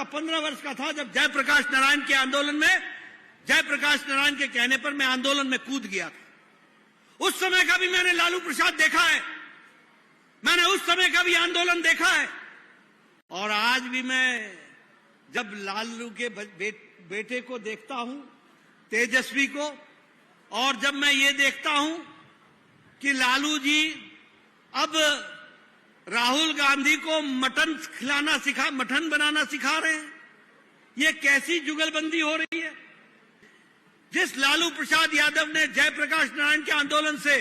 का 15 वर्ष का था जब जयप्रकाश नारायण के आंदोलन में, जयप्रकाश नारायण के कहने पर मैं आंदोलन में कूद गया था। उस समय का भी मैंने लालू प्रसाद देखा है, मैंने उस समय का भी आंदोलन देखा है। और आज भी मैं जब लालू के बेटे को देखता हूं, तेजस्वी को, और जब मैं ये देखता हूं कि लालू जी अब राहुल गांधी को मटन बनाना सिखा रहे हैं, ये कैसी जुगलबंदी हो रही है। जिस लालू प्रसाद यादव ने जयप्रकाश नारायण के आंदोलन से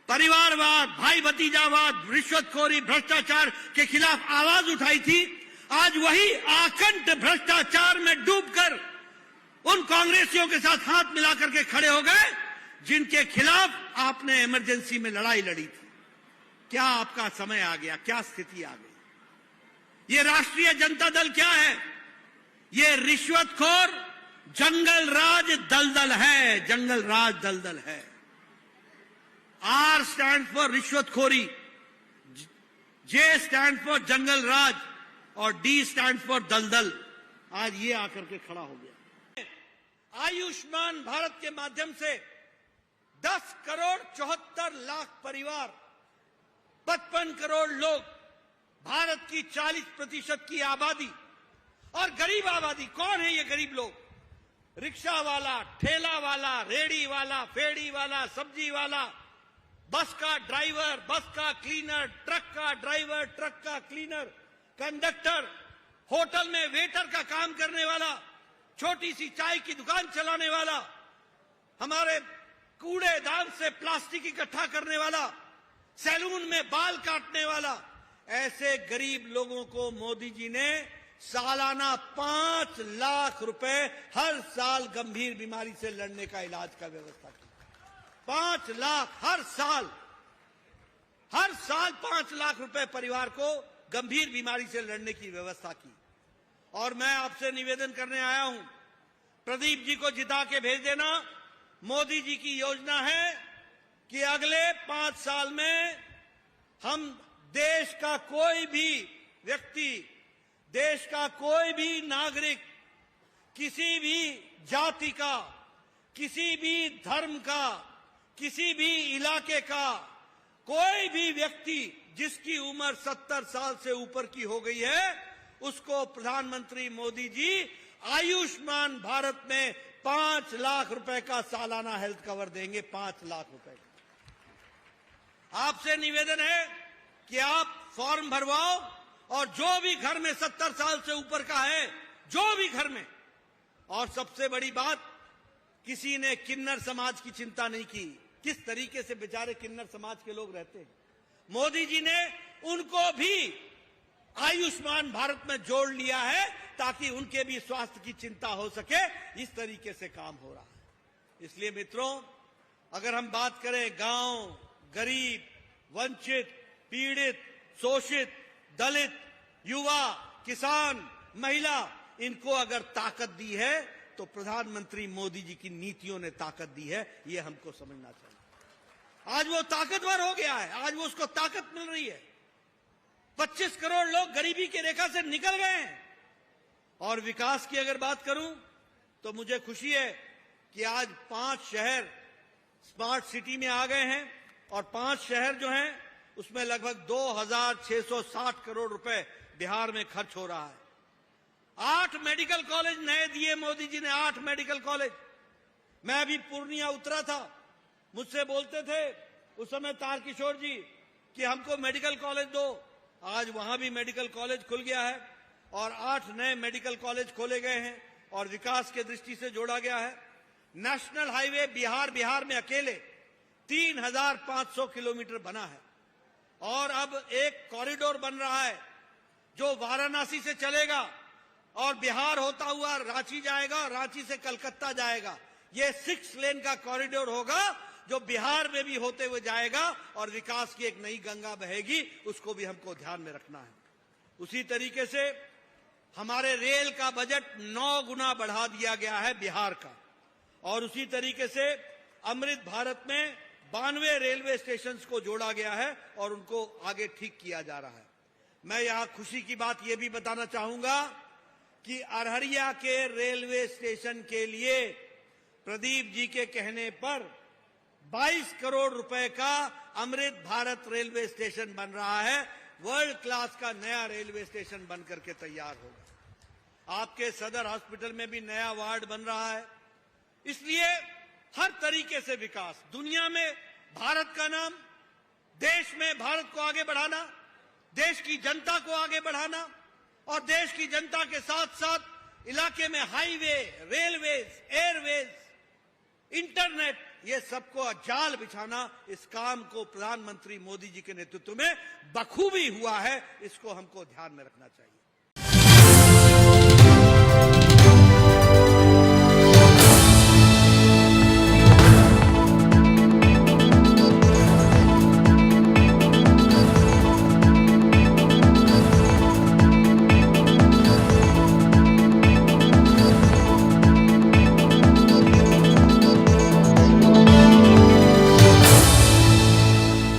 परिवारवाद, भाई भतीजावाद, रिश्वतखोरी, भ्रष्टाचार के खिलाफ आवाज उठाई थी, आज वही आकंठ भ्रष्टाचार में डूबकर उन कांग्रेसियों के साथ हाथ मिलाकर के खड़े हो गए जिनके खिलाफ आपने इमरजेंसी में लड़ाई लड़ी थी। क्या आपका समय आ गया, क्या स्थिति आ गई। ये राष्ट्रीय जनता दल क्या है? ये रिश्वतखोर जंगल राज दलदल है, जंगल राज दलदल है। आर स्टैंड फॉर रिश्वतखोरी, जे स्टैंड फॉर जंगल राज और डी स्टैंड फॉर दलदल। आज ये आकर के खड़ा हो गया। आयुष्मान भारत के माध्यम से 10 करोड़ 74 लाख परिवार, 55 करोड़ लोग, भारत की 40% की आबादी, और गरीब आबादी। कौन है ये गरीब लोग? रिक्शा वाला, ठेला वाला, रेड़ी वाला, फेड़ी वाला, सब्जी वाला, बस का ड्राइवर, बस का क्लीनर, ट्रक का ड्राइवर, ट्रक का क्लीनर, कंडक्टर, होटल में वेटर का काम करने वाला, छोटी सी चाय की दुकान चलाने वाला, हमारे कूड़ेदान से प्लास्टिक इकट्ठा करने वाला, सैलून में बाल काटने वाला, ऐसे गरीब लोगों को मोदी जी ने सालाना 5 लाख रुपए हर साल गंभीर बीमारी से लड़ने का इलाज का व्यवस्था की। 5 लाख हर साल 5 लाख रुपए परिवार को गंभीर बीमारी से लड़ने की व्यवस्था की। और मैं आपसे निवेदन करने आया हूं, प्रदीप जी को जिता के भेज देना। मोदी जी की योजना है कि अगले 5 साल में हम देश का कोई भी व्यक्ति, देश का कोई भी नागरिक, किसी भी जाति का, किसी भी धर्म का, किसी भी इलाके का कोई भी व्यक्ति जिसकी उम्र 70 साल से ऊपर की हो गई है, उसको प्रधानमंत्री मोदी जी आयुष्मान भारत में 5 लाख रुपए का सालाना हेल्थ कवर देंगे। 5 लाख रुपए का। आपसे निवेदन है कि आप फॉर्म भरवाओ और जो भी घर में 70 साल से ऊपर का है, जो भी घर में। और सबसे बड़ी बात, किसी ने किन्नर समाज की चिंता नहीं की। किस तरीके से बेचारे किन्नर समाज के लोग रहते हैं, मोदी जी ने उनको भी आयुष्मान भारत में जोड़ लिया है ताकि उनके भी स्वास्थ्य की चिंता हो सके। इस तरीके से काम हो रहा है। इसलिए मित्रों, अगर हम बात करें गांव, गरीब, वंचित, पीड़ित, शोषित, दलित, युवा, किसान, महिला, इनको अगर ताकत दी है तो प्रधानमंत्री मोदी जी की नीतियों ने ताकत दी है। ये हमको समझना चाहिए। आज वो ताकतवर हो गया है, आज वो उसको ताकत मिल रही है। 25 करोड़ लोग गरीबी की रेखा से निकल गए हैं। और विकास की अगर बात करूं तो मुझे खुशी है कि आज 5 शहर स्मार्ट सिटी में आ गए हैं और 5 शहर जो हैं उसमें लगभग 2660 करोड़ रुपए बिहार में खर्च हो रहा है। 8 मेडिकल कॉलेज नए दिए मोदी जी ने, 8 मेडिकल कॉलेज। मैं अभी पूर्णिया उतरा था, मुझसे बोलते थे उस समय तारकिशोर जी कि हमको मेडिकल कॉलेज दो। आज वहां भी मेडिकल कॉलेज खुल गया है और 8 नए मेडिकल कॉलेज खोले गए हैं और विकास के दृष्टि से जोड़ा गया है। नेशनल हाईवे बिहार में अकेले 3500 किलोमीटर बना है और अब एक कॉरिडोर बन रहा है जो वाराणसी से चलेगा और बिहार होता हुआ रांची जाएगा, रांची से कलकत्ता जाएगा। ये 6 लेन का कॉरिडोर होगा जो बिहार में भी होते हुए जाएगा और विकास की एक नई गंगा बहेगी। उसको भी हमको ध्यान में रखना है। उसी तरीके से हमारे रेल का बजट 9 गुना बढ़ा दिया गया है बिहार का। और उसी तरीके से अमृत भारत में 92 रेलवे स्टेशन को जोड़ा गया है और उनको आगे ठीक किया जा रहा है। मैं यहां खुशी की बात यह भी बताना चाहूंगा कि अररिया के रेलवे स्टेशन के लिए प्रदीप जी के कहने पर 22 करोड़ रुपए का अमृत भारत रेलवे स्टेशन बन रहा है। वर्ल्ड क्लास का नया रेलवे स्टेशन बनकर के तैयार होगा। आपके सदर हॉस्पिटल में भी नया वार्ड बन रहा है। इसलिए हर तरीके से विकास, दुनिया में भारत का नाम, देश में भारत को आगे बढ़ाना, देश की जनता को आगे बढ़ाना और देश की जनता के साथ साथ इलाके में हाईवे, रेलवेज, एयरवेज, इंटरनेट, ये सबको जाल बिछाना, इस काम को प्रधानमंत्री मोदी जी के नेतृत्व में बखूबी हुआ है। इसको हमको ध्यान में रखना चाहिए।